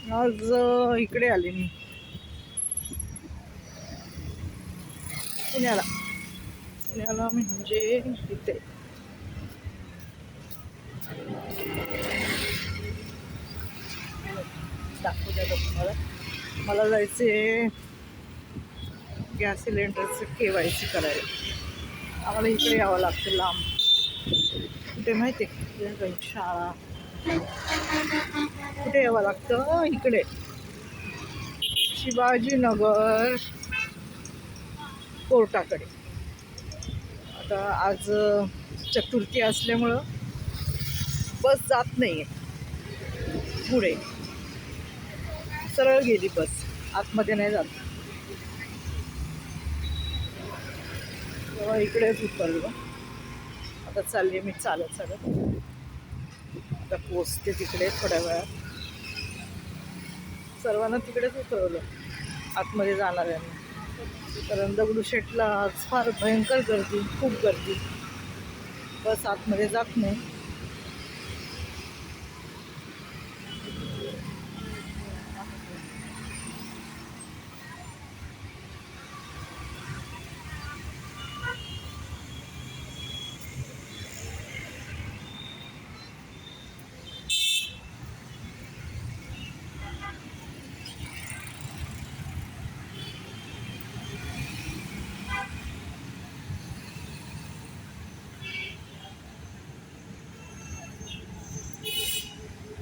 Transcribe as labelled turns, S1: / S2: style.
S1: आज इकडे आले मी पुण्याला. पुण्याला म्हणजे इथे दाखवू द्या तुम्हाला. मला जायचे गॅस सिलेंडरचं KYC करायला. आम्हाला इकडे यावं लागतं लांब. कुठे माहिती आहे शाळा कुठे यावं लागतं? इकडे शिवाजीनगर कोर्टाकडे. आता आज चतुर्थी असल्यामुळं बस जात नाही आहे पुढे. सरळ गेली बस, आतमध्ये नाही जात. तेव्हा इकडेच उतरलो. आता चालली मी चालत चालत. आता पोचते तिकडे थोड्या वेळात. सर्वांना तिकडेच उतरवलं आतमध्ये जाणाऱ्यांना. कारण दगडूशेठला आज फार भयंकर गर्दी, खूप गर्दी. बस आतमध्ये जात नाही.